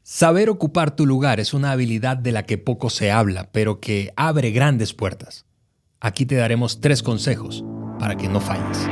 Saber ocupar tu lugar es una habilidad de la que poco se habla, pero que abre grandes puertas. Aquí te daremos 3 consejos para que no falles.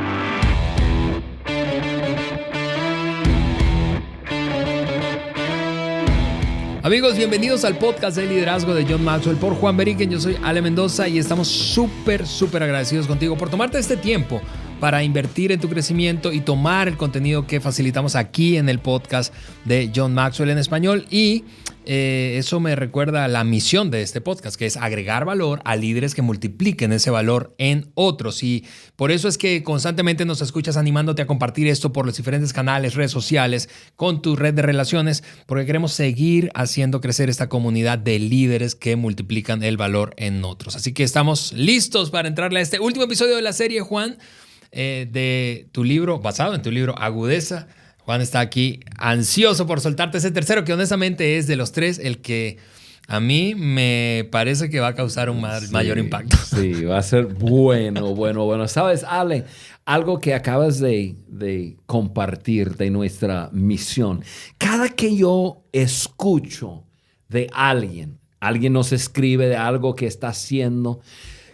Amigos, bienvenidos al podcast de liderazgo de John Maxwell por Juan Beriken. Yo soy Ale Mendoza y estamos súper agradecidos contigo por tomarte este tiempo para invertir en tu crecimiento y tomar el contenido que facilitamos aquí en el podcast de John Maxwell en español. Y eso me recuerda a la misión de este podcast, que es agregar valor a líderes que multipliquen ese valor en otros. Y por eso es que constantemente nos escuchas animándote a compartir esto por los diferentes canales, redes sociales, con tu red de relaciones, porque queremos seguir haciendo crecer esta comunidad de líderes que multiplican el valor en otros. Así que estamos listos para entrarle a este último episodio de la serie, Juan, de tu libro, basado en tu libro Agudeza. Juan está aquí ansioso por soltarte ese tercero, que honestamente es de los 3 el que a mí me parece que va a causar un mayor impacto. Sí, va a ser bueno. ¿Sabes, Ale? Algo que acabas de compartir de nuestra misión. Cada que yo escucho de alguien nos escribe de algo que está haciendo.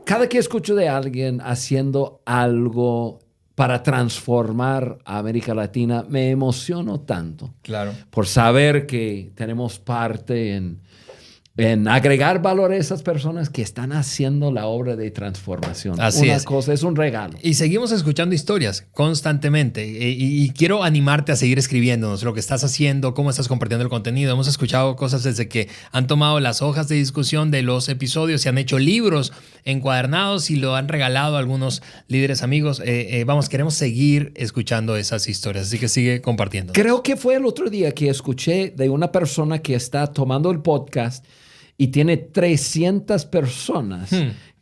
Cada que escucho de alguien haciendo algo para transformar a América Latina, me emociono tanto. Claro. Por saber que tenemos parte en agregar valor a esas personas que están haciendo la obra de transformación. Así es. Es un regalo. Y seguimos escuchando historias constantemente. Y quiero animarte a seguir escribiéndonos lo que estás haciendo, cómo estás compartiendo el contenido. Hemos escuchado cosas desde que han tomado las hojas de discusión de los episodios, se han hecho libros encuadernados y lo han regalado a algunos líderes amigos. Queremos seguir escuchando esas historias, así que sigue compartiendo. Creo que fue el otro día que escuché de una persona que está tomando el podcast y tiene 300 personas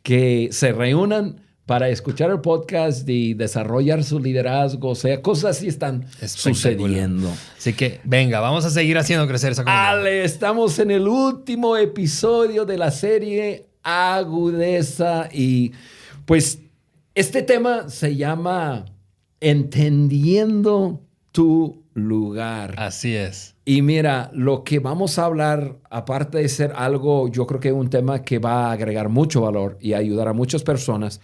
que se reúnan para escuchar el podcast y desarrollar su liderazgo. O sea, cosas así están sucediendo. Así que venga, vamos a seguir haciendo crecer esa comunidad. Ale, estamos en el último episodio de la serie Agudeza y pues este tema se llama Entendiendo tu lugar. Así es. Y mira, lo que vamos a hablar, aparte de ser algo, yo creo que es un tema que va a agregar mucho valor y ayudar a muchas personas,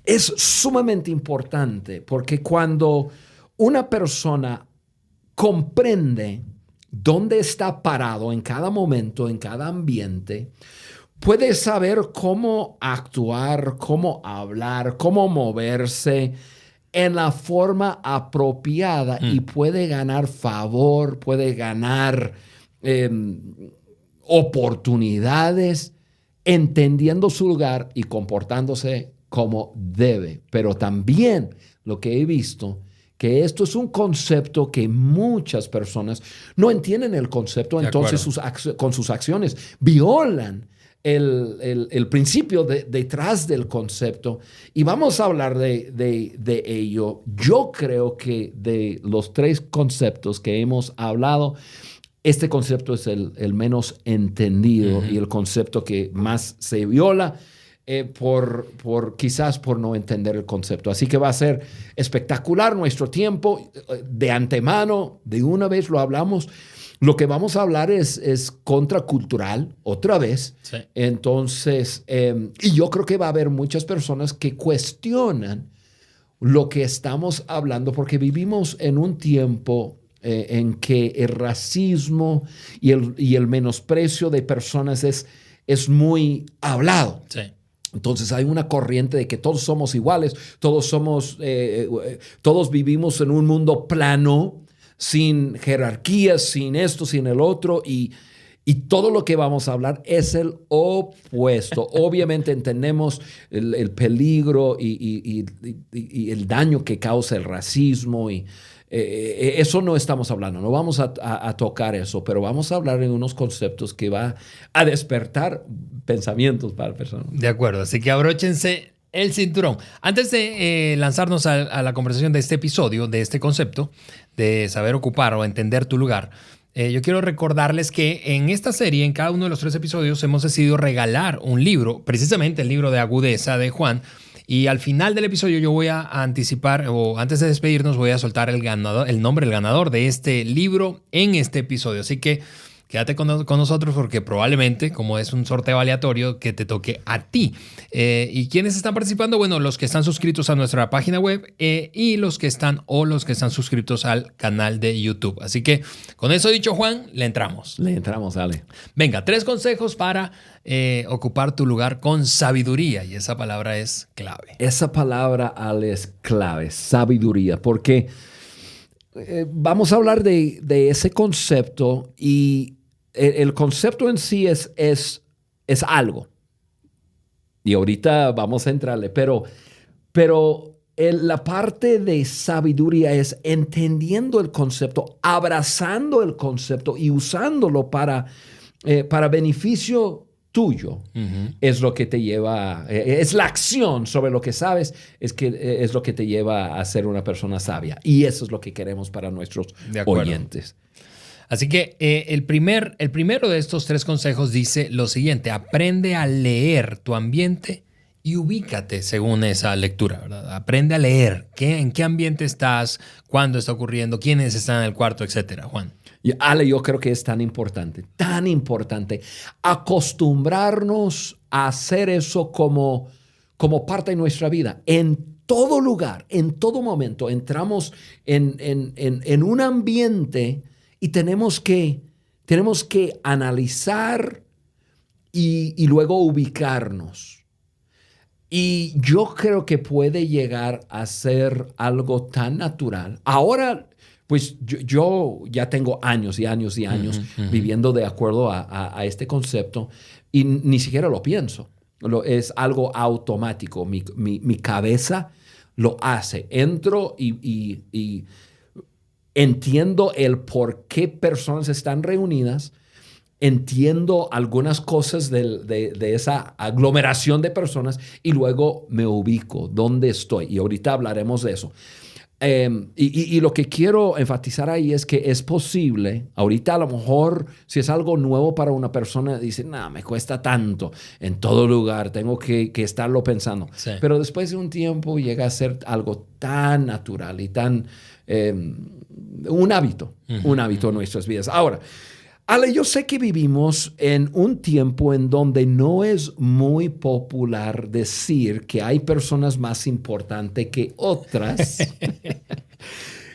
es sumamente importante porque cuando una persona comprende dónde está parado en cada momento, en cada ambiente, puede saber cómo actuar, cómo hablar, cómo moverse en la forma apropiada y puede ganar favor, puede ganar oportunidades, entendiendo su lugar y comportándose como debe. Pero también lo que he visto, que esto es un concepto que muchas personas no entienden el concepto, entonces con sus acciones violan el principio detrás del concepto. Y vamos a hablar de ello. Yo creo que de los 3 conceptos que hemos hablado, este concepto es el menos entendido y el concepto que más se viola quizás por no entender el concepto. Así que va a ser espectacular nuestro tiempo. De antemano, de una vez lo hablamos. Lo que vamos a hablar es contracultural, otra vez. Sí. Entonces, y yo creo que va a haber muchas personas que cuestionan lo que estamos hablando porque vivimos en un tiempo en que el racismo y el menosprecio de personas es muy hablado. Sí. Entonces hay una corriente de que todos somos iguales, todos vivimos en un mundo plano, sin jerarquías, sin esto, sin el otro, y todo lo que vamos a hablar es el opuesto. Obviamente entendemos el peligro y el daño que causa el racismo, y eso no estamos hablando, no vamos a tocar eso, pero vamos a hablar en unos conceptos que va a despertar pensamientos para personas. De acuerdo, así que abróchense el cinturón. Antes de lanzarnos a la conversación de este episodio, de este concepto de saber ocupar o entender tu lugar, yo quiero recordarles que en esta serie, en cada uno de los 3 episodios, hemos decidido regalar un libro, precisamente el libro de Agudeza de Juan. Y al final del episodio yo voy a anticipar, o antes de despedirnos, voy a soltar el nombre del ganador de este libro en este episodio. Así que quédate con nosotros porque probablemente, como es un sorteo aleatorio, que te toque a ti. ¿Y quiénes están participando? Bueno, los que están suscritos a nuestra página web y los que están suscritos al canal de YouTube. Así que con eso dicho, Juan, le entramos. Le entramos, Ale. Venga, 3 consejos para ocupar tu lugar con sabiduría. Y esa palabra es clave. Esa palabra, Ale, es clave, sabiduría, porque vamos a hablar de ese concepto y el concepto en sí es algo. Y ahorita vamos a entrarle, pero la parte de sabiduría es entendiendo el concepto, abrazando el concepto y usándolo para beneficio tuyo. Es lo que te lleva, es la acción sobre lo que sabes, es lo que te lleva a ser una persona sabia. Y eso es lo que queremos para nuestros oyentes. Así que el primero de estos 3 consejos dice lo siguiente: aprende a leer tu ambiente y ubícate según esa lectura, ¿verdad? Aprende a leer en qué ambiente estás, cuándo está ocurriendo, quiénes están en el cuarto, etcétera, Juan. Ale, yo creo que es tan importante acostumbrarnos a hacer eso como parte de nuestra vida. En todo lugar, en todo momento, entramos en un ambiente y tenemos que analizar y luego ubicarnos. Y yo creo que puede llegar a ser algo tan natural. Ahora, pues yo ya tengo años y años y años viviendo de acuerdo a este concepto y ni siquiera lo pienso. Es algo automático. Mi cabeza lo hace. Entro y entiendo el por qué personas están reunidas. Entiendo algunas cosas de esa aglomeración de personas y luego me ubico dónde estoy. Y ahorita hablaremos de eso. Y lo que quiero enfatizar ahí es que es posible. Ahorita a lo mejor si es algo nuevo para una persona, dice, no, me cuesta tanto en todo lugar, tengo que estarlo pensando. Sí. Pero después de un tiempo llega a ser algo tan natural y tan un hábito en nuestras vidas. Ahora, Ale, yo sé que vivimos en un tiempo en donde no es muy popular decir que hay personas más importantes que otras,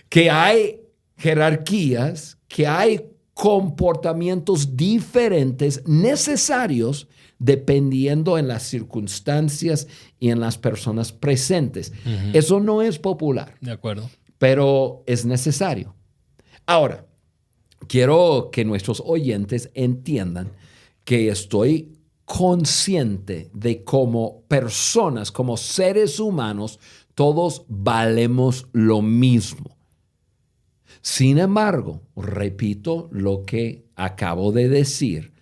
que hay jerarquías, que hay comportamientos diferentes necesarios dependiendo en las circunstancias y en las personas presentes. Eso no es popular. De acuerdo. Pero es necesario. Ahora, quiero que nuestros oyentes entiendan que estoy consciente de como personas, como seres humanos, todos valemos lo mismo. Sin embargo, repito lo que acabo de decir.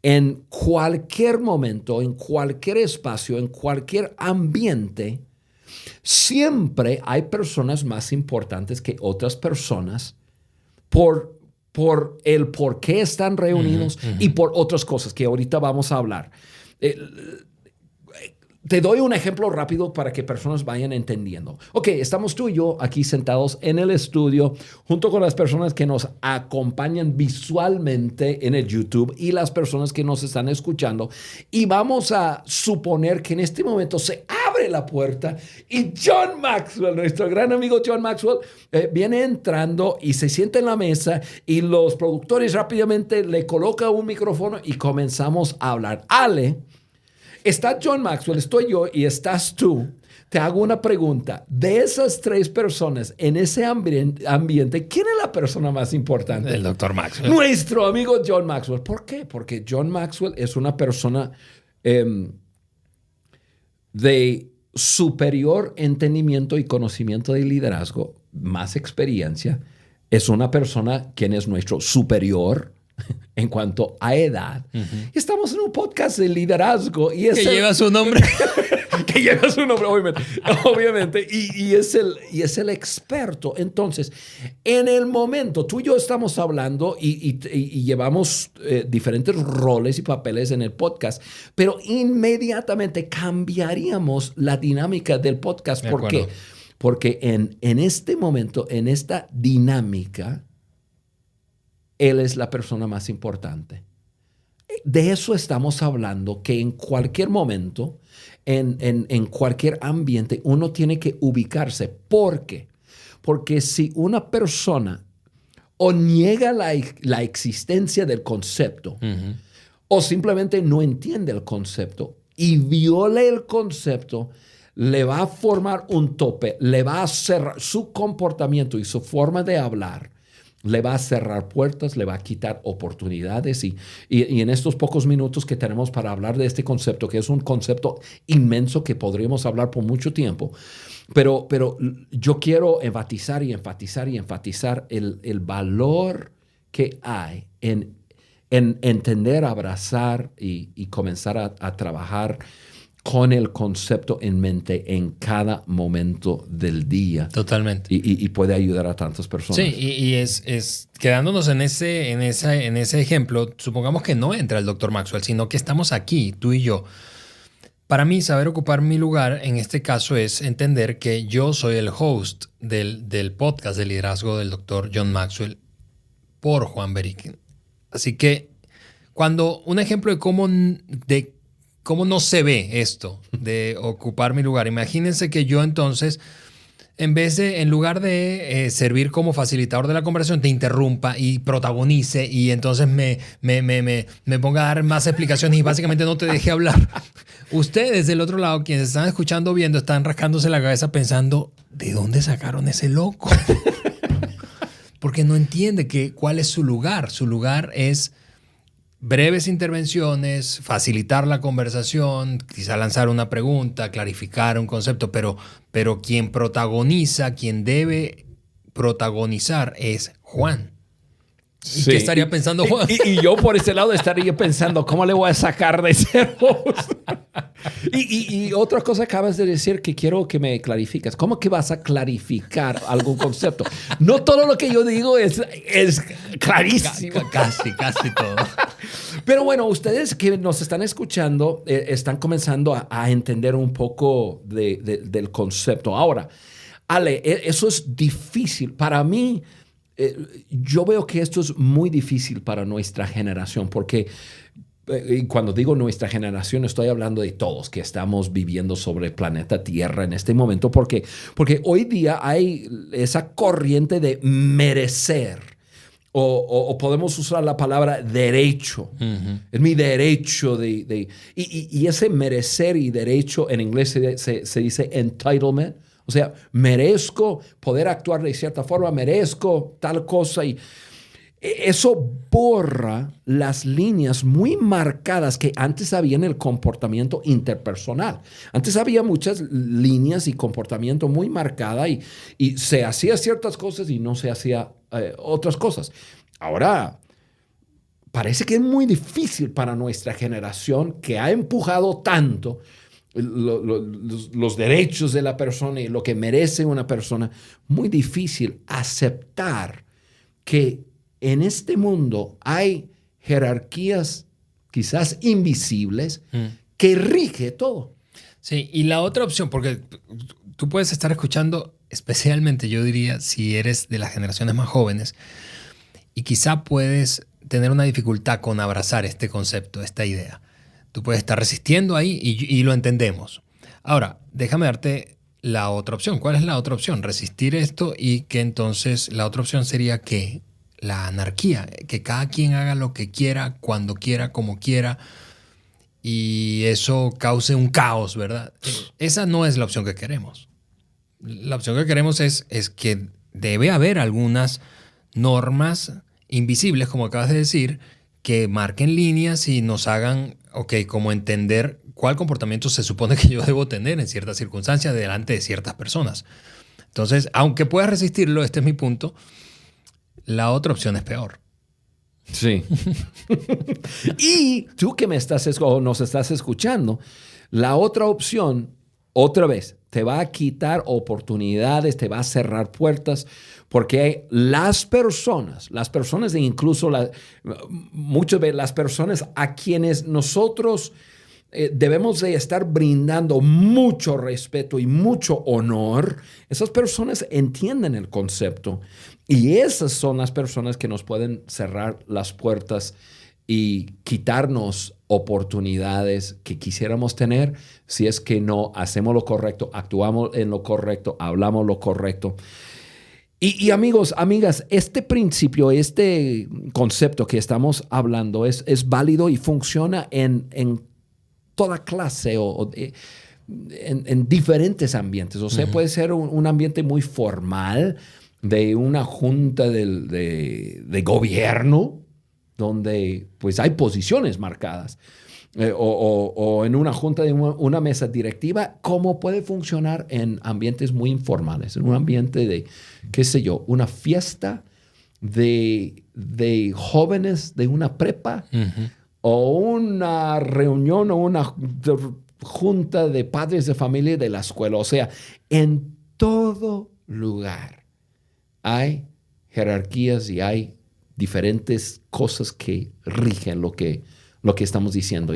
En cualquier momento, en cualquier espacio, en cualquier ambiente, siempre hay personas más importantes que otras personas por el por qué están reunidos y por otras cosas que ahorita vamos a hablar. Te doy un ejemplo rápido para que personas vayan entendiendo. Ok, estamos tú y yo aquí sentados en el estudio junto con las personas que nos acompañan visualmente en el YouTube y las personas que nos están escuchando. Y vamos a suponer que en este momento se abre la puerta y John Maxwell, nuestro gran amigo John Maxwell, viene entrando y se sienta en la mesa y los productores rápidamente le colocan un micrófono y comenzamos a hablar. Ale, está John Maxwell, estoy yo y estás tú. Te hago una pregunta. De esas 3 personas en ese ambiente, ¿quién es la persona más importante? El Dr. Maxwell. Nuestro amigo John Maxwell. ¿Por qué? Porque John Maxwell es una persona de superior entendimiento y conocimiento de liderazgo, más experiencia. Es una persona quien es nuestro superior en cuanto a edad. Estamos en un podcast de liderazgo y que lleva su nombre. Que lleva su nombre, obviamente. Y es el experto. Entonces, en el momento, tú y yo estamos hablando y llevamos diferentes roles y papeles en el podcast, pero inmediatamente cambiaríamos la dinámica del podcast. ¿Por qué? Porque en este momento, en esta dinámica, Él es la persona más importante. De eso estamos hablando, que en cualquier momento, en cualquier ambiente, uno tiene que ubicarse. ¿Por qué? Porque si una persona o niega la existencia del concepto, o simplemente no entiende el concepto y viola el concepto, le va a formar un tope, le va a cerrar su comportamiento y su forma de hablar, le va a cerrar puertas, le va a quitar oportunidades. Y en estos pocos minutos que tenemos para hablar de este concepto, que es un concepto inmenso que podríamos hablar por mucho tiempo, pero yo quiero enfatizar el valor que hay en entender, abrazar y comenzar a trabajar con el concepto en mente en cada momento del día. Totalmente. Y puede ayudar a tantas personas. Sí, y es quedándonos en ese ejemplo, supongamos que no entra el Dr. Maxwell, sino que estamos aquí, tú y yo. Para mí, saber ocupar mi lugar en este caso es entender que yo soy el host del podcast de liderazgo del Dr. John Maxwell por Juan Beriken. Así que cuando un ejemplo de cómo no se ve esto de ocupar mi lugar. Imagínense que yo entonces, en lugar de servir como facilitador de la conversación, te interrumpa y protagonice y entonces me ponga a dar más explicaciones y básicamente no te deje hablar. Ustedes del otro lado, quienes están escuchando, viendo, están rascándose la cabeza pensando, ¿de dónde sacaron ese loco? Porque no entiende cuál es su lugar. Su lugar es breves intervenciones, facilitar la conversación, quizá lanzar una pregunta, clarificar un concepto, pero quien protagoniza, quien debe protagonizar es Juan. ¿Y qué estaría pensando Juan? Y yo por ese lado estaría pensando, ¿cómo le voy a sacar de ese host? Y otra cosa acabas de decir que quiero que me clarifiques. ¿Cómo que vas a clarificar algún concepto? No todo lo que yo digo es clarísimo. Casi todo. Pero bueno, ustedes que nos están escuchando están comenzando a entender un poco del concepto. Ahora, Ale, eso es difícil. Para mí, yo veo que esto es muy difícil para nuestra generación, porque cuando digo nuestra generación, estoy hablando de todos que estamos viviendo sobre el planeta Tierra en este momento, porque hoy día hay esa corriente de merecer, o podemos usar la palabra derecho. Uh-huh. Es mi derecho y ese merecer y derecho en inglés se dice entitlement. O sea, merezco poder actuar de cierta forma, merezco tal cosa, y eso borra las líneas muy marcadas que antes había en el comportamiento interpersonal. Antes había muchas líneas y comportamiento muy marcada y se hacía ciertas cosas y no se hacía otras cosas. Ahora, parece que es muy difícil para nuestra generación, que ha empujado tanto los derechos de la persona y lo que merece una persona, muy difícil aceptar que en este mundo hay jerarquías quizás invisibles que rige todo. Sí, y la otra opción, porque tú puedes estar escuchando, especialmente yo diría, si eres de las generaciones más jóvenes, y quizá puedes tener una dificultad con abrazar este concepto, esta idea. Tú puedes estar resistiendo ahí y lo entendemos. Ahora, déjame darte la otra opción. ¿Cuál es la otra opción? Resistir esto, y que entonces la otra opción sería que la anarquía, que cada quien haga lo que quiera, cuando quiera, como quiera, y eso cause un caos, ¿verdad? Esa no es la opción que queremos. La opción que queremos es que debe haber algunas normas invisibles, como acabas de decir, que marquen líneas y nos hagan, como entender cuál comportamiento se supone que yo debo tener en ciertas circunstancias delante de ciertas personas. Entonces, aunque puedas resistirlo, este es mi punto, la otra opción es peor. Sí. Y tú que nos estás escuchando, la otra opción, otra vez, te va a quitar oportunidades, te va a cerrar puertas, porque las personas e incluso muchas veces las personas a quienes nosotros debemos de estar brindando mucho respeto y mucho honor. Esas personas entienden el concepto y esas son las personas que nos pueden cerrar las puertas y quitarnos oportunidades que quisiéramos tener si es que no hacemos lo correcto, actuamos en lo correcto, hablamos lo correcto. Y amigos, amigas, este principio, este concepto que estamos hablando es válido y funciona en toda clase en diferentes ambientes. O sea, puede ser un ambiente muy formal de una junta de gobierno donde pues hay posiciones marcadas. O en una junta de una mesa directiva, como puede funcionar en ambientes muy informales, en un ambiente de, qué sé yo, una fiesta de jóvenes de una prepa, o una reunión o una junta de padres de familia de la escuela. O sea, en todo lugar hay jerarquías y hay diferentes cosas que rigen lo que estamos diciendo.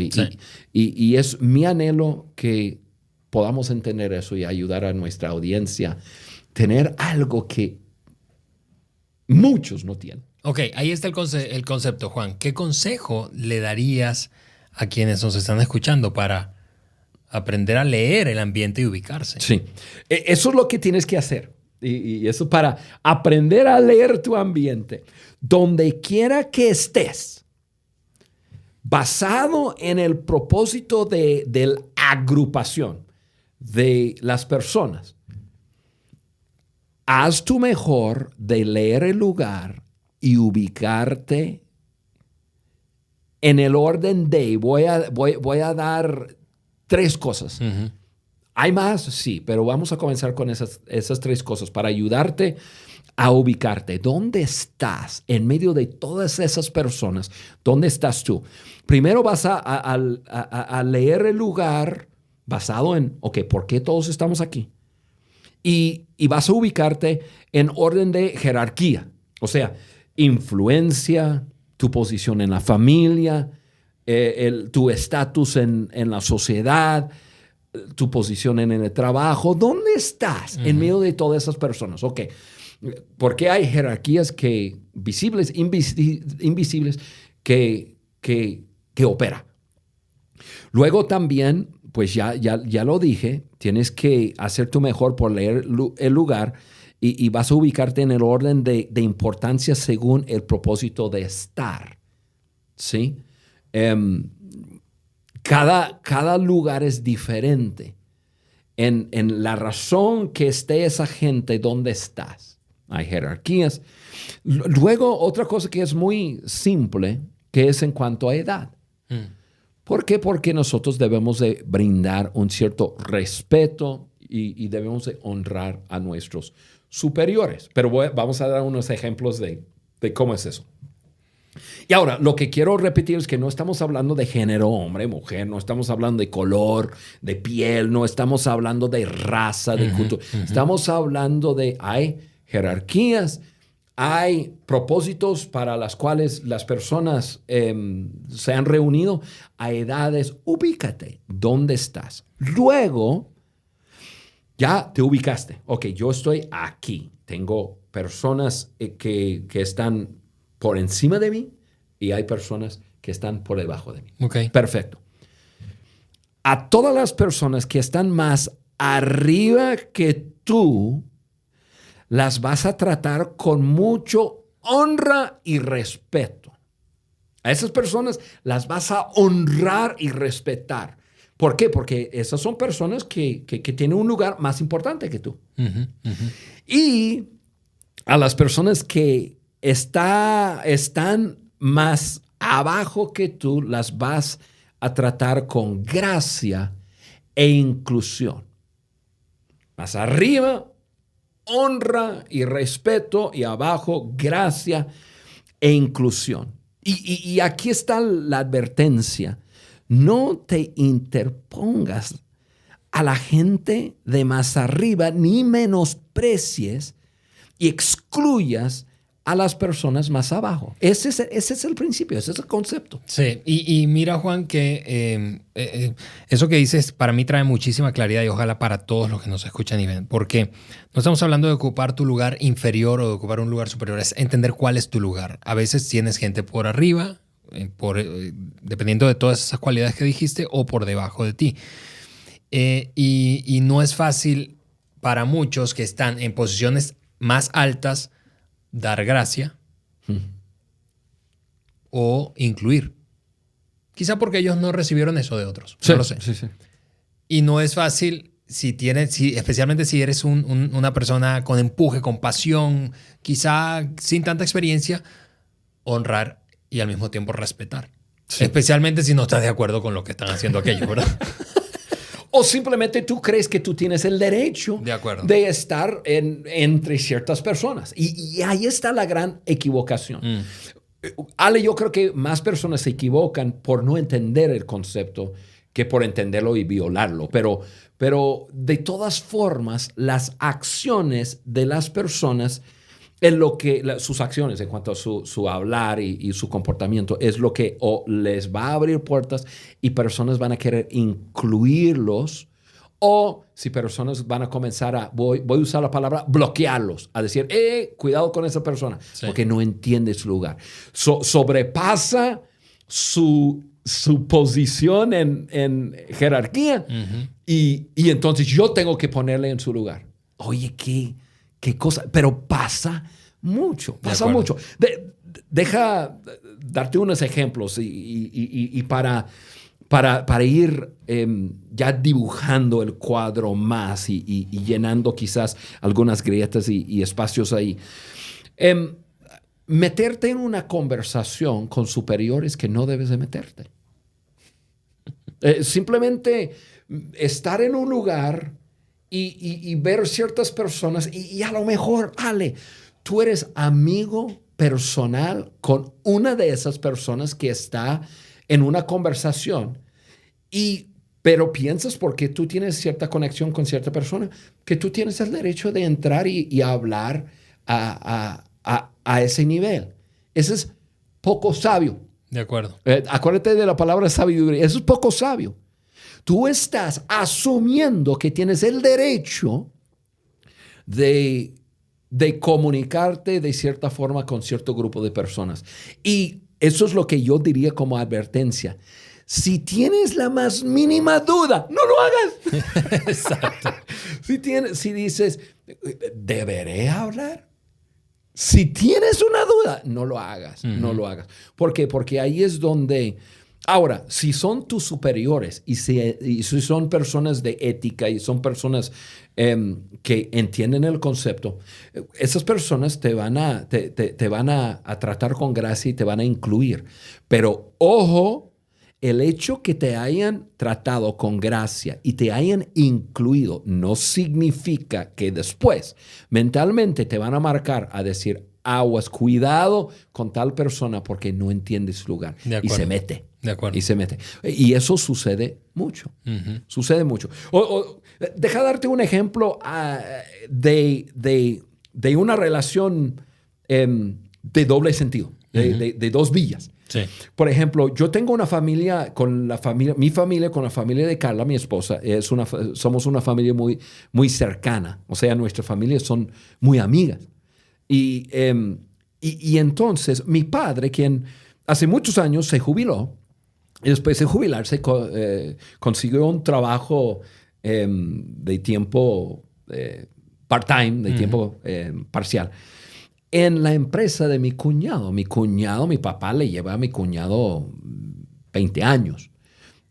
Y es mi anhelo que podamos entender eso y ayudar a nuestra audiencia, tener algo que muchos no tienen. Ok, ahí está el concepto, Juan. ¿Qué consejo le darías a quienes nos están escuchando para aprender a leer el ambiente y ubicarse? Sí, eso es lo que tienes que hacer. Y eso para aprender a leer tu ambiente. Donde quiera que estés, basado en el propósito de la agrupación de las personas, haz tu mejor de leer el lugar y ubicarte en el orden de, voy a dar 3 cosas. Uh-huh. ¿Hay más? Sí, pero vamos a comenzar con esas 3 cosas para ayudarte a ubicarte. ¿Dónde estás en medio de todas esas personas? ¿Dónde estás tú? Primero vas a leer el lugar basado en, ok, ¿por qué todos estamos aquí? Y vas a ubicarte en orden de jerarquía. O sea, influencia, tu posición en la familia, tu estatus en la sociedad, tu posición en el trabajo. ¿Dónde estás en medio de todas esas personas? Ok, porque hay jerarquías visibles, invisibles, que opera. Luego también, pues ya lo dije, tienes que hacer tu mejor por leer el lugar y vas a ubicarte en el orden de importancia según el propósito de estar. ¿Sí? Cada lugar es diferente en la razón que esté esa gente donde estás. Hay jerarquías. Luego, otra cosa que es muy simple, que es en cuanto a edad. ¿Por qué? Porque nosotros debemos de brindar un cierto respeto y debemos de honrar a nuestros superiores. Pero vamos a dar unos ejemplos de cómo es eso. Y ahora, lo que quiero repetir es que no estamos hablando de género, hombre, mujer, no estamos hablando de color, de piel, no estamos hablando de raza, de cultura. Estamos hablando hay jerarquías, hay propósitos para las cuales las personas se han reunido a edades. Ubícate, ¿dónde estás? Luego, ya te ubicaste. Ok, yo estoy aquí. Tengo personas que están por encima de mí y hay personas que están por debajo de mí. Okay. Perfecto. A todas las personas que están más arriba que tú, las vas a tratar con mucho honra y respeto. A esas personas las vas a honrar y respetar. ¿Por qué? Porque esas son personas que tienen un lugar más importante que tú. Y a las personas que están más abajo que tú, las vas a tratar con gracia e inclusión. Más arriba, honra y respeto, y abajo, gracia e inclusión. Y aquí está la advertencia. No te interpongas a la gente de más arriba, ni menosprecies y excluyas a las personas más abajo. Ese es el principio, ese es el concepto. Sí, y mira, Juan, que eso que dices para mí trae muchísima claridad y ojalá para todos los que nos escuchan y ven, porque no estamos hablando de ocupar tu lugar inferior o de ocupar un lugar superior, es entender cuál es tu lugar. A veces tienes gente por arriba, dependiendo de todas esas cualidades que dijiste, o por debajo de ti. Y no es fácil para muchos que están en posiciones más altas dar gracia o incluir. Quizá porque ellos no recibieron eso de otros. Sí, no lo sé. Sí. Y no es fácil especialmente si eres una persona con empuje, con pasión, quizá sin tanta experiencia, honrar y al mismo tiempo respetar. Sí. Especialmente si no estás de acuerdo con lo que están haciendo aquellos, ¿verdad? O simplemente tú crees que tú tienes el derecho de estar entre ciertas personas. Y ahí está la gran equivocación. Ale, yo creo que más personas se equivocan por no entender el concepto que por entenderlo y violarlo. Pero de todas formas, las acciones de las personas, sus acciones en cuanto a su hablar y su comportamiento es lo que les va a abrir puertas y personas van a querer incluirlos, o si personas van a comenzar voy a usar la palabra bloquearlos, a decir, cuidado con esa persona, porque no entiende su lugar. Sobrepasa su posición en jerarquía y entonces yo tengo que ponerle en su lugar. Oye, qué cosa, pero pasa mucho. Deja darte unos ejemplos y para ir ya dibujando el cuadro más y llenando quizás algunas grietas y espacios ahí. Meterte en una conversación con superiores que no debes de meterte. Simplemente estar en un lugar y ver ciertas personas y a lo mejor, Ale, tú eres amigo personal con una de esas personas que está en una conversación pero piensas porque tú tienes cierta conexión con cierta persona que tú tienes el derecho de entrar y hablar a ese nivel. Eso es poco sabio. De acuerdo. Acuérdate de la palabra sabiduría. Eso es poco sabio. Tú estás asumiendo que tienes el derecho de comunicarte de cierta forma con cierto grupo de personas. Y eso es lo que yo diría como advertencia. Si tienes la más mínima duda, no lo hagas. Exacto. Si dices, ¿deberé hablar? Si tienes una duda, no lo hagas. No lo hagas. ¿Por qué? Porque ahí es donde... Ahora, si son tus superiores y si son personas de ética y son personas que entienden el concepto, esas personas te van a tratar con gracia y te van a incluir. Pero ojo, el hecho que te hayan tratado con gracia y te hayan incluido no significa que después mentalmente te van a marcar a decir, aguas, cuidado con tal persona porque no entiende su lugar. Y se mete. De acuerdo. Y se mete. Y eso sucede mucho. Sucede mucho. Deja darte un ejemplo de una relación de doble sentido, de dos vías. Sí. Por ejemplo, yo tengo una familia mi familia con la familia de Carla, mi esposa, somos una familia muy, muy cercana. O sea, nuestras familias son muy amigas. Y entonces mi padre, quien hace muchos años se jubiló, y después de jubilarse consiguió un trabajo de tiempo part-time, de tiempo parcial, en la empresa de mi cuñado. Mi papá le lleva a mi cuñado 20 años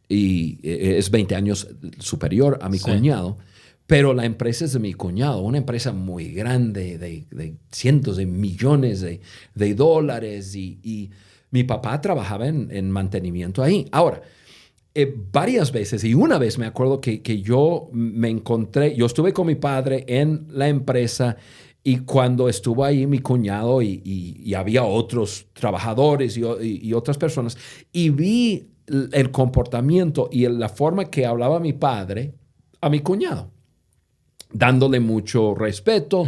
y es 20 años superior a mi cuñado. Pero la empresa es de mi cuñado, una empresa muy grande de cientos de millones de dólares y mi papá trabajaba en mantenimiento ahí. Ahora, varias veces, y una vez me acuerdo que yo me encontré, yo estuve con mi padre en la empresa y cuando estuvo ahí mi cuñado y había otros trabajadores y otras personas, y vi el comportamiento y la forma que hablaba mi padre a mi cuñado, dándole mucho respeto,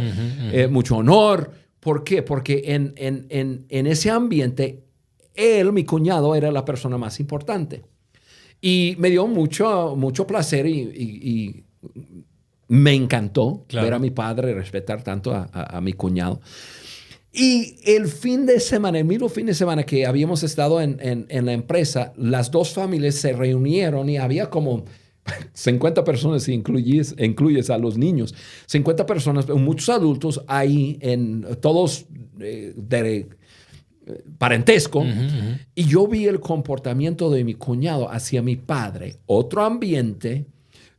mucho honor, ¿Por qué? Porque en ese ambiente, mi cuñado, era la persona más importante. Y me dio mucho placer y me encantó ver a mi padre respetar tanto a mi cuñado. Y el mismo fin de semana que habíamos estado en la empresa, las dos familias se reunieron y había como 50 personas, si incluyes a los niños, 50 personas, muchos adultos ahí, todos de parentesco. Y yo vi el comportamiento de mi cuñado hacia mi padre. Otro ambiente,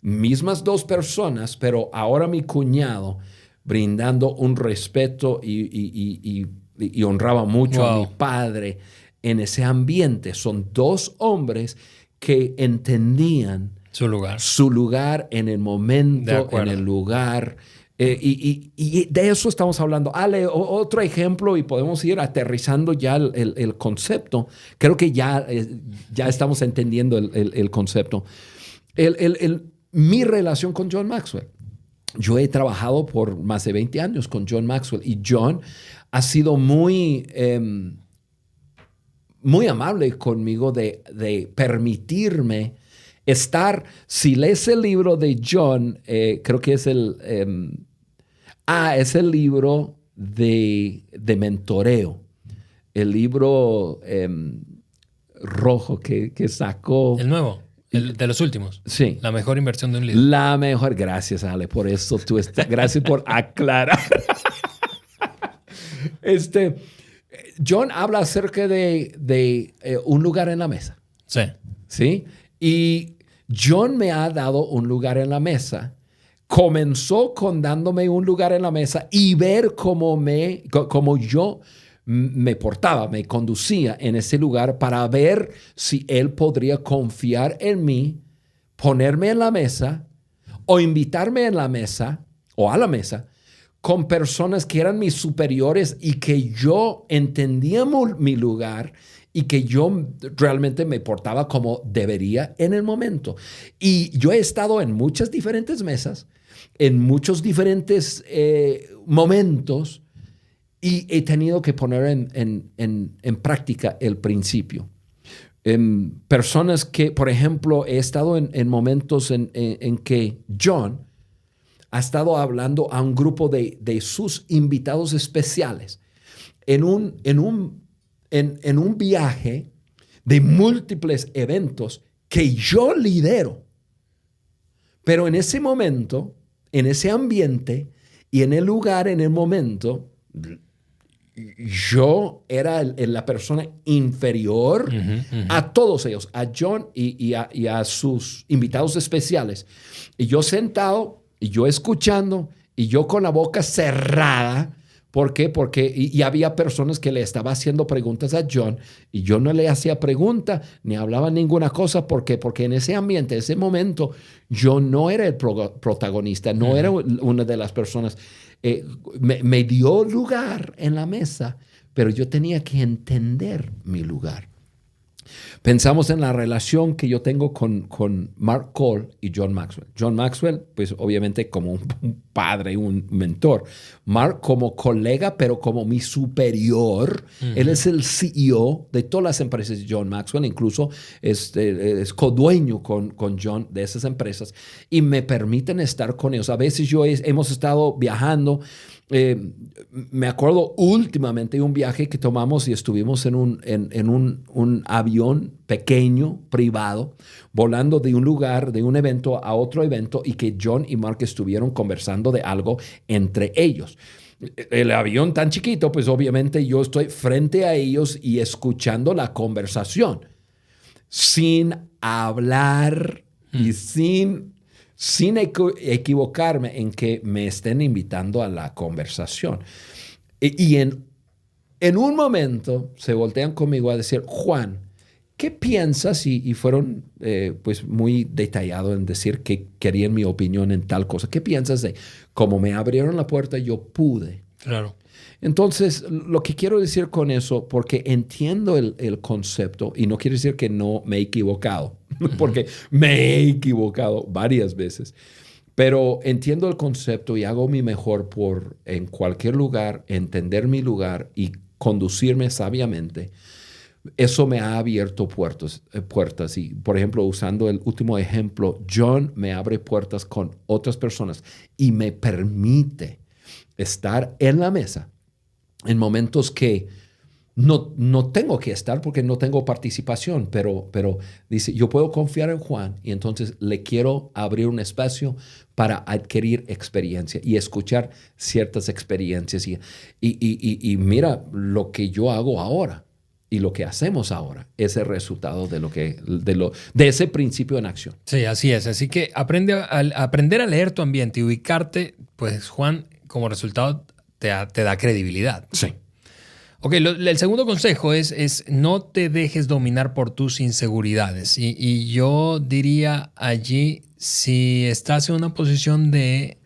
mismas dos personas, pero ahora mi cuñado brindando un respeto y honraba mucho a mi padre en ese ambiente. Son dos hombres que entendían su lugar en el momento, en el lugar. Y de eso estamos hablando. Ale, otro ejemplo, y podemos ir aterrizando ya el concepto. Creo que ya estamos entendiendo el concepto. Mi relación con John Maxwell. Yo he trabajado por más de 20 años con John Maxwell y John ha sido muy amable conmigo de permitirme estar. Si lees el libro de John, creo que es es el libro de mentoreo. El libro rojo que sacó. El nuevo. El de los últimos. Sí. La mejor inversión de un libro. La mejor. Gracias, Ale, por eso gracias por aclarar. John habla acerca de un lugar en la mesa. Sí. ¿Sí? Y John me ha dado un lugar en la mesa. Comenzó con dándome un lugar en la mesa y ver cómo yo me portaba, me conducía en ese lugar para ver si él podría confiar en mí, ponerme en la mesa o invitarme en la mesa o a la mesa con personas que eran mis superiores y que yo entendía mi lugar y que yo realmente me portaba como debería en el momento. Y yo he estado en muchas diferentes mesas, en muchos diferentes momentos, y he tenido que poner en práctica el principio. Personas que, por ejemplo, he estado en momentos en que John ha estado hablando a un grupo de sus invitados especiales en un viaje de múltiples eventos que yo lidero. Pero en ese momento, en ese ambiente y en el lugar, en el momento, yo era la persona inferior a todos ellos, a John y a sus invitados especiales. Y yo sentado, y yo escuchando, y yo con la boca cerrada. ¿Por qué? Porque había personas que le estaban haciendo preguntas a John y yo no le hacía pregunta ni hablaba ninguna cosa. ¿Por qué? Porque en ese ambiente, en ese momento, yo no era el protagonista, no era una de las personas. Me dio lugar en la mesa, pero yo tenía que entender mi lugar. Pensamos en la relación que yo tengo con Mark Cole y John Maxwell. John Maxwell, pues obviamente como un padre, un mentor. Mark como colega, pero como mi superior. Él es el CEO de todas las empresas de John Maxwell, incluso es codueño con John de esas empresas y me permiten estar con ellos. A veces hemos estado viajando. Me acuerdo últimamente de un viaje que tomamos y estuvimos en un avión pequeño, privado, volando de un lugar, de un evento a otro evento y que John y Mark estuvieron conversando de algo entre ellos. El avión tan chiquito, pues obviamente yo estoy frente a ellos y escuchando la conversación sin hablar y sin equivocarme en que me estén invitando a la conversación. Y en un momento se voltean conmigo a decir, Juan, ¿qué piensas? Y fueron pues muy detallados en decir que querían mi opinión en tal cosa. ¿Qué piensas de cómo me abrieron la puerta? Yo pude. Claro. Entonces, lo que quiero decir con eso, porque entiendo el concepto y no quiere decir que no me he equivocado, porque me he equivocado varias veces, Pero entiendo el concepto y hago mi mejor por en cualquier lugar entender mi lugar y conducirme sabiamente. Eso me ha abierto puertas. Y, por ejemplo, usando el último ejemplo, John me abre puertas con otras personas y me permite estar en la mesa en momentos que no tengo que estar porque no tengo participación, pero dice, yo puedo confiar en Juan y entonces le quiero abrir un espacio para adquirir experiencia y escuchar ciertas experiencias. Y mira lo que yo hago ahora. Y lo que hacemos ahora es el resultado de ese principio en acción. Sí, así es. Así que aprender a leer tu ambiente y ubicarte, pues Juan, como resultado te da credibilidad. Sí. Ok, el segundo consejo es no te dejes dominar por tus inseguridades. Y yo diría allí, si estás en una posición de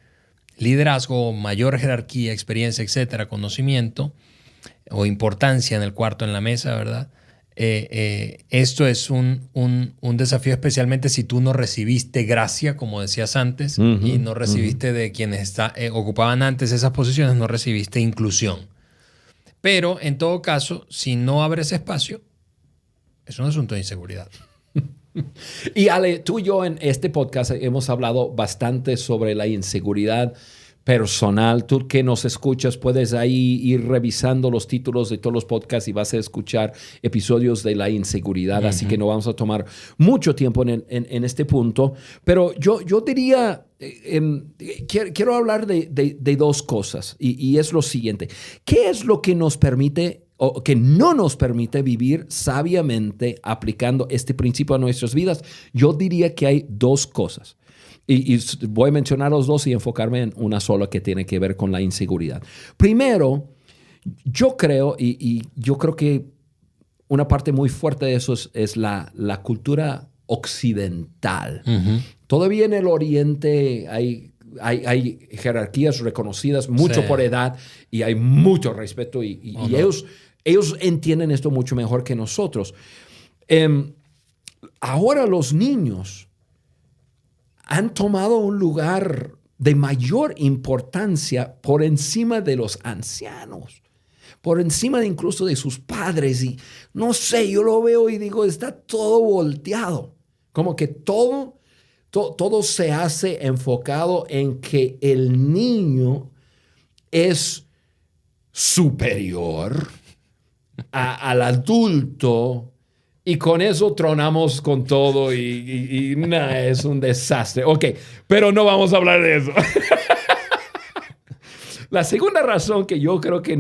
liderazgo, mayor jerarquía, experiencia, etcétera, conocimiento o importancia en el cuarto, en la mesa, ¿verdad? Esto es un desafío, especialmente si tú no recibiste gracia, como decías antes, y no recibiste de quienes ocupaban antes esas posiciones, no recibiste inclusión. Pero, en todo caso, si no abres espacio, es un asunto de inseguridad. Y Ale, tú y yo en este podcast hemos hablado bastante sobre la inseguridad personal. Tú que nos escuchas puedes ahí ir revisando los títulos de todos los podcasts y vas a escuchar episodios de la inseguridad. Así que no vamos a tomar mucho tiempo en este punto. Pero yo diría, quiero hablar de dos cosas y es lo siguiente. ¿Qué es lo que nos permite o que no nos permite vivir sabiamente aplicando este principio a nuestras vidas? Yo diría que hay dos cosas. Y voy a mencionar los dos y enfocarme en una sola que tiene que ver con la inseguridad. Primero, yo creo, y yo creo que una parte muy fuerte de eso es la cultura occidental. Todavía en el Oriente hay jerarquías reconocidas, mucho por edad, y hay mucho respeto, y ellos entienden esto mucho mejor que nosotros. Ahora los niños han tomado un lugar de mayor importancia por encima de los ancianos, por encima de incluso de sus padres. Y no sé, yo lo veo y digo, está todo volteado. Como que todo se hace enfocado en que el niño es superior al adulto. Y con eso tronamos con todo y nada, es un desastre. Ok, pero no vamos a hablar de eso. La segunda razón que yo creo que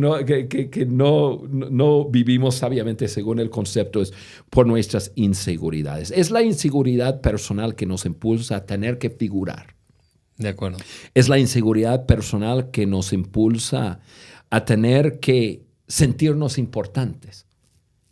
no vivimos sabiamente según el concepto es por nuestras inseguridades. Es la inseguridad personal que nos impulsa a tener que figurar. De acuerdo. Es la inseguridad personal que nos impulsa a tener que sentirnos importantes.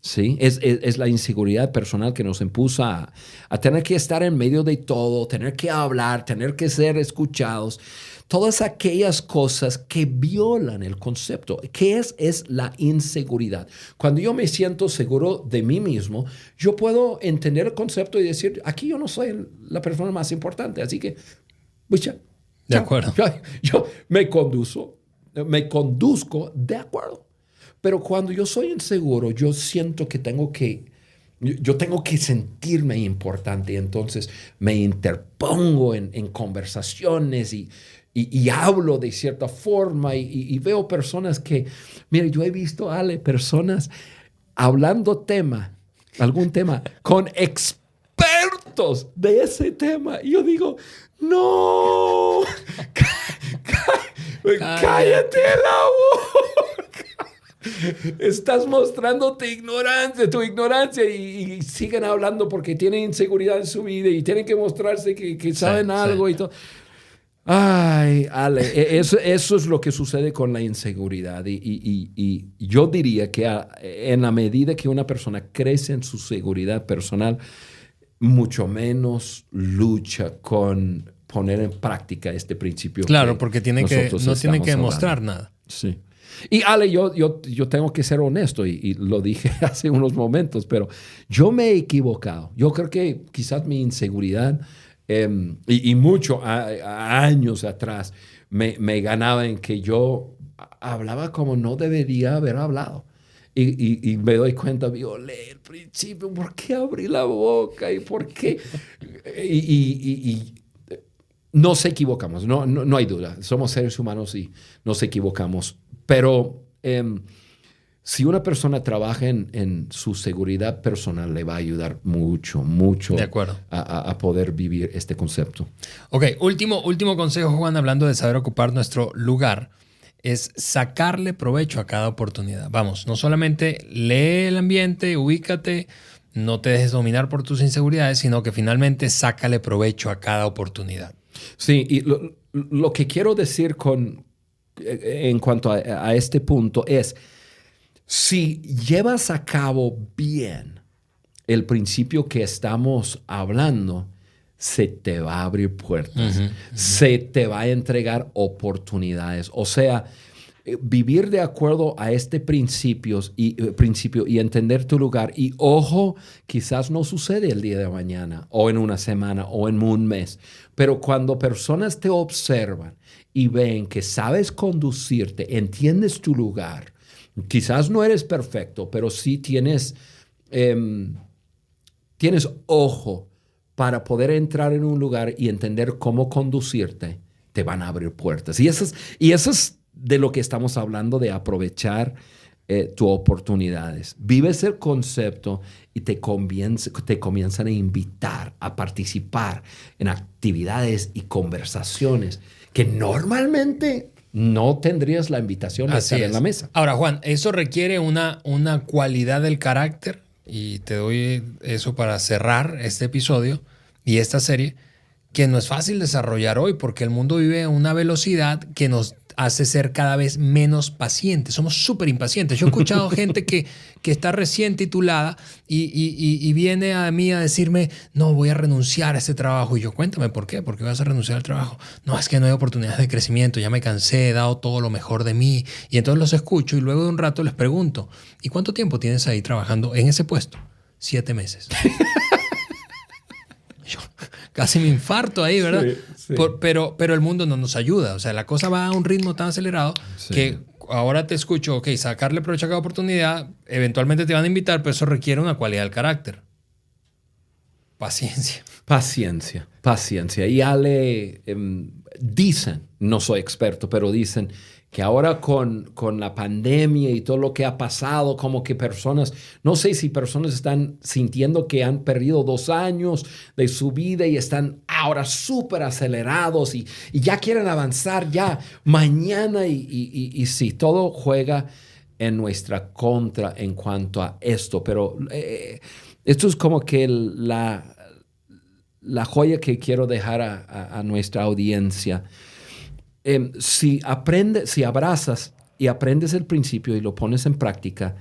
¿Sí? Es la inseguridad personal que nos impulsa a tener que estar en medio de todo, tener que hablar, tener que ser escuchados. Todas aquellas cosas que violan el concepto. ¿Qué es la inseguridad? Cuando yo me siento seguro de mí mismo, yo puedo entender el concepto y decir, aquí yo no soy la persona más importante, así que, pucha, de acuerdo. Yo me conduzco de acuerdo. Pero cuando yo soy inseguro, yo siento que tengo que sentirme importante. Entonces me interpongo en conversaciones y hablo de cierta forma y veo personas que, mire, yo he visto, Ale, personas hablando algún tema con expertos de ese tema. Y yo digo, no, cállate la boca. Estás mostrando tu ignorancia y siguen hablando porque tienen inseguridad en su vida y tienen que mostrarse que saben algo y todo. Ay, Ale, eso es lo que sucede con la inseguridad y yo diría que en la medida que una persona crece en su seguridad personal, mucho menos lucha con poner en práctica este principio. Claro, porque no tiene que demostrar nada. Sí. Y Ale, yo tengo que ser honesto y lo dije hace unos momentos, pero yo me he equivocado. Yo creo que quizás mi inseguridad Y mucho a años atrás me ganaba en que yo hablaba como no debería haber hablado. Y me doy cuenta, violé el principio, ¿por qué abrí la boca? ¿Y por qué? Y nos equivocamos, no hay duda. Somos seres humanos y nos equivocamos. Pero si una persona trabaja en su seguridad personal, le va a ayudar mucho De acuerdo. a poder vivir este concepto. Ok, último consejo, Juan, hablando de saber ocupar nuestro lugar, es sacarle provecho a cada oportunidad. Vamos, no solamente lee el ambiente, ubícate, no te dejes dominar por tus inseguridades, sino que finalmente sácale provecho a cada oportunidad. Sí, y lo que quiero decir en cuanto a este punto es, si llevas a cabo bien el principio que estamos hablando, se te va a abrir puertas, se te va a entregar oportunidades. O sea, vivir de acuerdo a este principio y entender tu lugar. Y ojo, quizás no sucede el día de mañana o en una semana o en un mes, pero cuando personas te observan y ven que sabes conducirte, entiendes tu lugar, quizás no eres perfecto, pero sí tienes ojo para poder entrar en un lugar y entender cómo conducirte, te van a abrir puertas. Y eso es de lo que estamos hablando, de aprovechar tus oportunidades. Vives el concepto y te comienzan a invitar a participar en actividades y conversaciones que normalmente no tendrías la invitación de estar en la mesa. Ahora, Juan, eso requiere una cualidad del carácter, y te doy eso para cerrar este episodio y esta serie, que no es fácil desarrollar hoy porque el mundo vive a una velocidad que nos hace ser cada vez menos pacientes. Somos súper impacientes. Yo he escuchado gente que está recién titulada y viene a mí a decirme, no, voy a renunciar a este trabajo. Y yo, cuéntame, ¿por qué? ¿Por qué vas a renunciar al trabajo? No, es que no hay oportunidades de crecimiento, ya me cansé, he dado todo lo mejor de mí. Y entonces los escucho y luego de un rato les pregunto, ¿y cuánto tiempo tienes ahí trabajando en ese puesto? 7 meses. Yo casi me infarto ahí, ¿verdad? Sí. Pero el mundo no nos ayuda. O sea, la cosa va a un ritmo tan acelerado que ahora te escucho, ok, sacarle provecho a cada oportunidad, eventualmente te van a invitar, pero eso requiere una cualidad del carácter. Paciencia. Paciencia. Y dicen, no soy experto, pero dicen que ahora con la pandemia y todo lo que ha pasado, como que personas, no sé si personas están sintiendo que han perdido 2 años de su vida y están ahora súper acelerados y ya quieren avanzar ya mañana y sí, todo juega en nuestra contra en cuanto a esto, pero esto es como que la joya que quiero dejar a nuestra audiencia. Si abrazas y aprendes el principio y lo pones en práctica,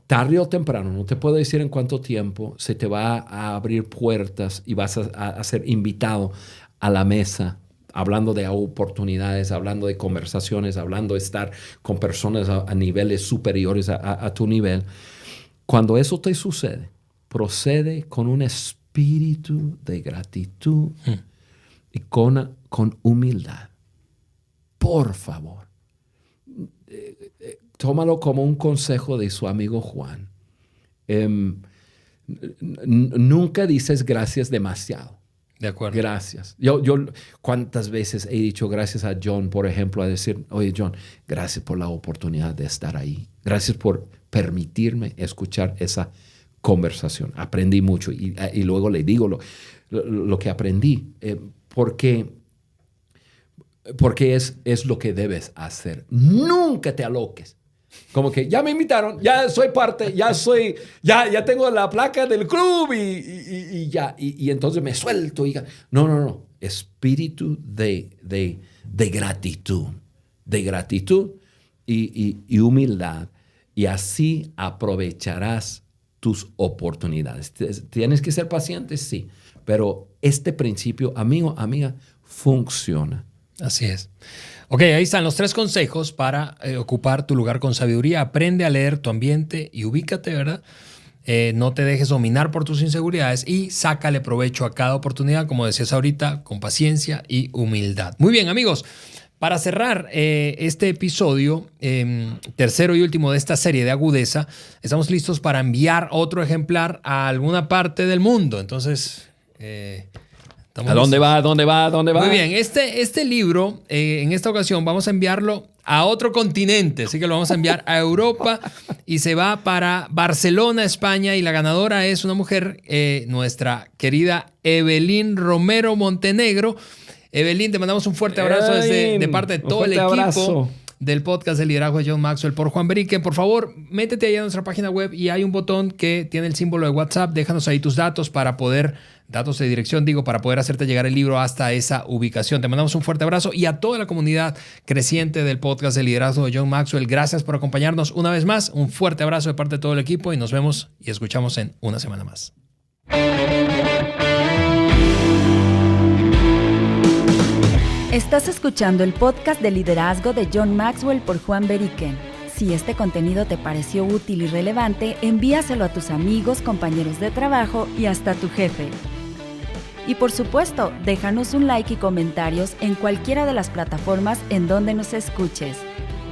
tarde o temprano, no te puedo decir en cuánto tiempo, se te va a abrir puertas y vas a ser invitado a la mesa, hablando de oportunidades, hablando de conversaciones, hablando de estar con personas a niveles superiores a tu nivel. Cuando eso te sucede, procede con un espíritu de gratitud y con humildad. Por favor, tómalo como un consejo de su amigo Juan. Nunca dices gracias demasiado. De acuerdo. Gracias. Yo cuántas veces he dicho gracias a John, por ejemplo, a decir, oye John, gracias por la oportunidad de estar ahí. Gracias por permitirme escuchar esa conversación. Aprendí mucho y luego le digo lo que aprendí. Porque es lo que debes hacer. Nunca te aloques. Como que ya me invitaron, ya soy parte, ya tengo la placa del club y ya. Y entonces me suelto. No. Espíritu de gratitud. De gratitud y humildad. Y así aprovecharás tus oportunidades. Tienes que ser paciente, sí. Pero este principio, amigo, amiga, funciona. Así es. Ok, ahí están los 3 consejos para ocupar tu lugar con sabiduría. Aprende a leer tu ambiente y ubícate, ¿verdad? No te dejes dominar por tus inseguridades y sácale provecho a cada oportunidad, como decías ahorita, con paciencia y humildad. Muy bien, amigos. Para cerrar este episodio, tercero y último de esta serie de Agudeza, estamos listos para enviar otro ejemplar a alguna parte del mundo. Entonces, ¿a dónde va? Muy bien, este libro, en esta ocasión vamos a enviarlo a otro continente, así que lo vamos a enviar a Europa y se va para Barcelona, España, y la ganadora es una mujer, nuestra querida Evelyn Romero Montenegro. Evelyn, te mandamos un fuerte abrazo de parte de todo el equipo del podcast de liderazgo de John Maxwell por Juan Beriken. Por favor, métete ahí a nuestra página web y hay un botón que tiene el símbolo de WhatsApp. Déjanos ahí tus datos datos de dirección, para poder hacerte llegar el libro hasta esa ubicación. Te mandamos un fuerte abrazo y a toda la comunidad creciente del podcast de liderazgo de John Maxwell, gracias por acompañarnos una vez más. Un fuerte abrazo de parte de todo el equipo y nos vemos y escuchamos en una semana más. Estás escuchando el podcast de liderazgo de John Maxwell por Juan Beriken. Si este contenido te pareció útil y relevante, envíaselo a tus amigos, compañeros de trabajo y hasta tu jefe. Y por supuesto, déjanos un like y comentarios en cualquiera de las plataformas en donde nos escuches.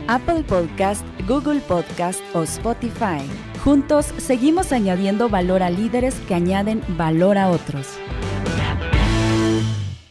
Apple Podcast, Google Podcast o Spotify. Juntos seguimos añadiendo valor a líderes que añaden valor a otros.